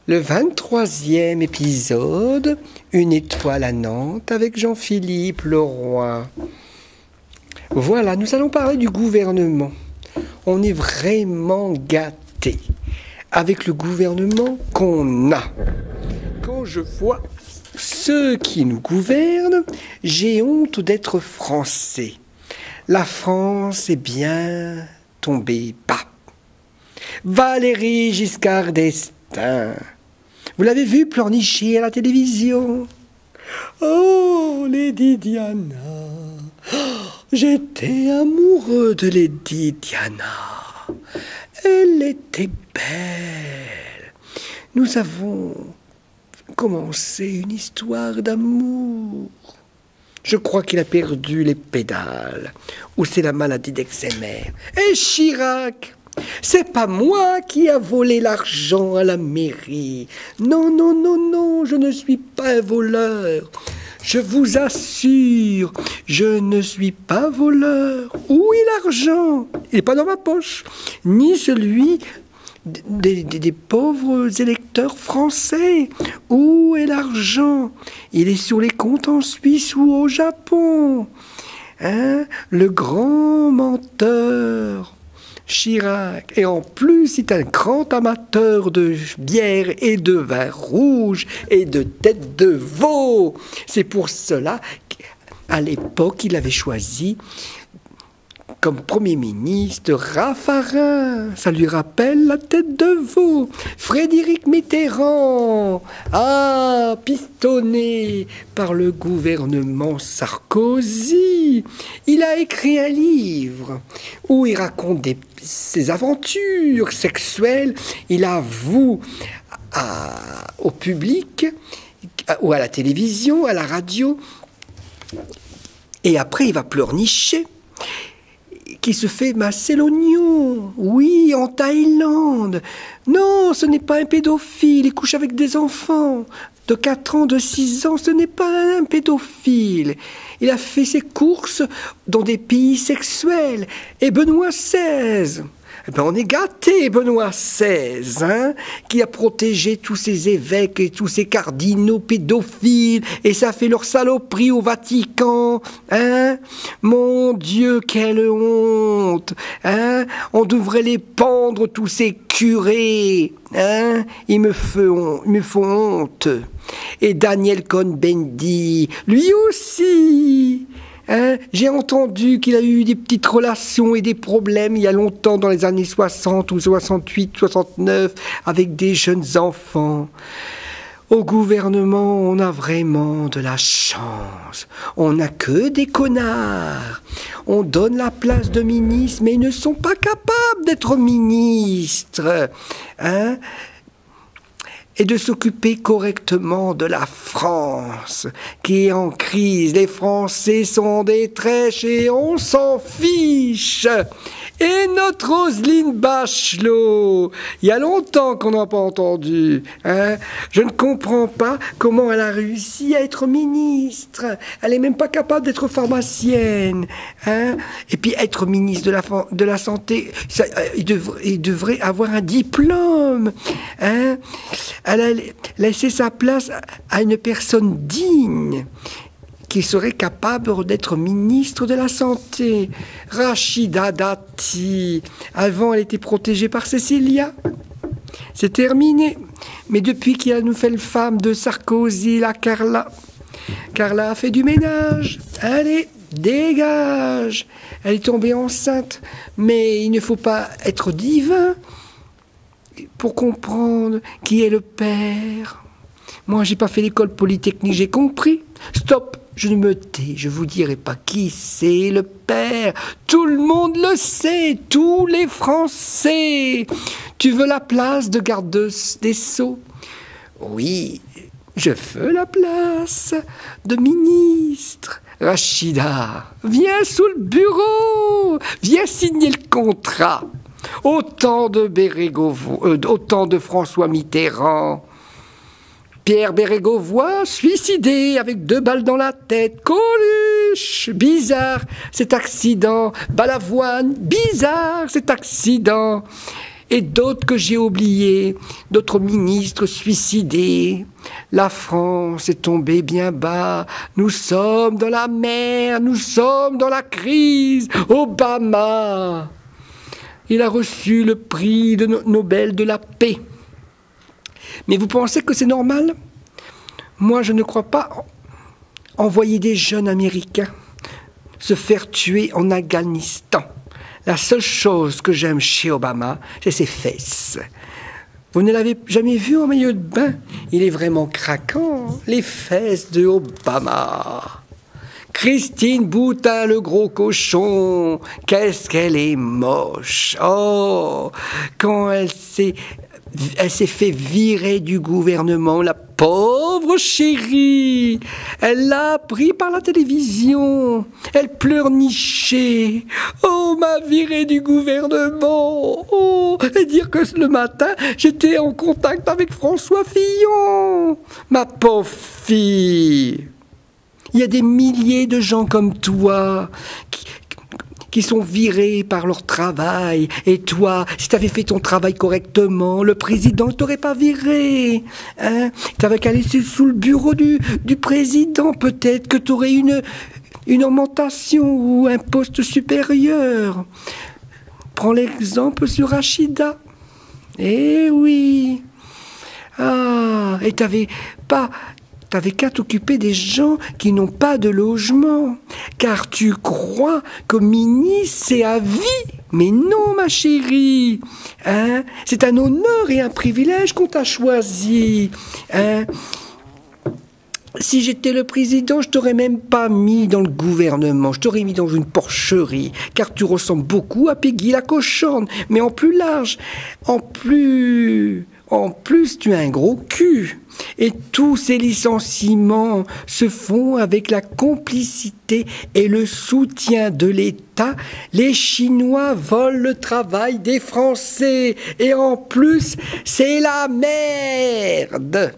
Le 23e épisode, Une étoile à Nantes avec Jean-Philippe Leroy. Voilà, nous allons parler du gouvernement. On est vraiment gâtés avec le gouvernement qu'on a. Quand je vois ceux qui nous gouvernent, j'ai honte d'être français. La France est bien tombée bas. Valéry Giscard d'Estaing. Vous l'avez vu pleurnicher à la télévision? Oh, Lady Diana. Oh, j'étais amoureux de Lady Diana. Elle était belle. Nous avons commencé une histoire d'amour. Je crois qu'il a perdu les pédales. Ou c'est la maladie d'Alzheimer. Et Chirac? C'est pas moi qui a volé l'argent à la mairie. Non, non, non, non, je ne suis pas un voleur. Je vous assure, je ne suis pas voleur. Où est l'argent? Il n'est pas dans ma poche, ni celui des pauvres électeurs français. Où est l'argent? Il est sur les comptes en Suisse ou au Japon. Hein? Le grand menteur Chirac. Et en plus, c'est un grand amateur de bière et de vin rouge et de tête de veau. C'est pour cela qu'à l'époque, il avait choisi comme Premier ministre Raffarin. Ça lui rappelle la tête de veau. Frédéric Mitterrand, pistonné par le gouvernement Sarkozy. Il a écrit un livre où il raconte ses aventures sexuelles. Il avoue au public, ou à la télévision, à la radio. Et après, il va pleurnicher. Qui se fait masser l'oignon, oui, en Thaïlande. Non, ce n'est pas un pédophile, il couche avec des enfants de 4 ans, de 6 ans, ce n'est pas un pédophile. Il a fait ses courses dans des pays sexuels. Et Benoît XVI, on est gâté, Benoît XVI, qui a protégé tous ces évêques et tous ces cardinaux pédophiles, et ça fait leur saloperie au Vatican, Mon Dieu, quelle honte, On devrait les pendre, tous ces curés, Ils me font honte. Et Daniel Cohn-Bendit, lui aussi, j'ai entendu qu'il a eu des petites relations et des problèmes il y a longtemps, dans les années 60 ou 68, 69, avec des jeunes enfants. Au gouvernement, on a vraiment de la chance. On n'a que des connards. On donne la place de ministre, mais ils ne sont pas capables d'être ministres. Et de s'occuper correctement de la France, qui est en crise. Les Français sont en détresse et on s'en fiche. Et notre Roselyne Bachelot, il y a longtemps qu'on n'a pas entendu. Je ne comprends pas comment elle a réussi à être ministre. Elle n'est même pas capable d'être pharmacienne. Et puis être ministre de la Santé, il devrait avoir un diplôme. Elle a laissé sa place à une personne digne qui serait capable d'être ministre de la Santé. Rachida Dati. Avant, elle était protégée par Cécilia. C'est terminé. Mais depuis qu'il y a une nouvelle femme de Sarkozy, la Carla a fait du ménage. Allez, dégage. Elle est tombée enceinte. Mais il ne faut pas être divin pour comprendre qui est le père. Moi, j'ai pas fait l'école polytechnique, j'ai compris. Stop, je ne me tais, je vous dirai pas qui c'est le père. Tout le monde le sait, tous les Français. Tu veux la place de garde des Sceaux? Oui, je veux la place de ministre. Rachida, viens sous le bureau, viens signer le contrat. Autant de François Mitterrand. Pierre Bérégovoy, suicidé avec 2 balles dans la tête. Coluche, bizarre cet accident. Balavoine, bizarre cet accident. et d'autres que j'ai oubliés, d'autres ministres suicidés. La France est tombée bien bas, nous sommes dans la mer, nous sommes dans la crise. Obama, il a reçu le prix de Nobel de la paix. Mais vous pensez que c'est normal? Moi, je ne crois pas envoyer des jeunes Américains se faire tuer en Afghanistan. La seule chose que j'aime chez Obama, c'est ses fesses. Vous ne l'avez jamais vu en maillot de bain? Il est vraiment craquant, les fesses de Obama. Christine Boutin, le gros cochon, qu'est-ce qu'elle est moche. Oh, quand elle s'est fait virer du gouvernement, la pauvre chérie. Elle l'a appris par la télévision. Elle pleurnichait. Oh, m'a viré du gouvernement. Oh, et dire que le matin, j'étais en contact avec François Fillon. Ma pauvre fille. Il y a des milliers de gens comme toi qui sont virés par leur travail. Et toi, si tu avais fait ton travail correctement, le président ne t'aurait pas viré. Hein? Tu n'avais qu'à laisser sous le bureau du président. Peut-être que tu aurais une augmentation ou un poste supérieur. Prends l'exemple sur Rachida. Eh oui. Ah, et t'avais qu'à t'occuper des gens qui n'ont pas de logement. Car tu crois que ministre, c'est à vie. Mais non, ma chérie. Hein? C'est un honneur et un privilège qu'on t'a choisi. Hein? Si j'étais le président, je t'aurais même pas mis dans le gouvernement. Je t'aurais mis dans une porcherie. Car tu ressembles beaucoup à Peggy la cochonne. Mais en plus large. En plus, tu as un gros cul. Et tous ces licenciements se font avec la complicité et le soutien de l'État. Les Chinois volent le travail des Français. Et en plus, c'est la merde.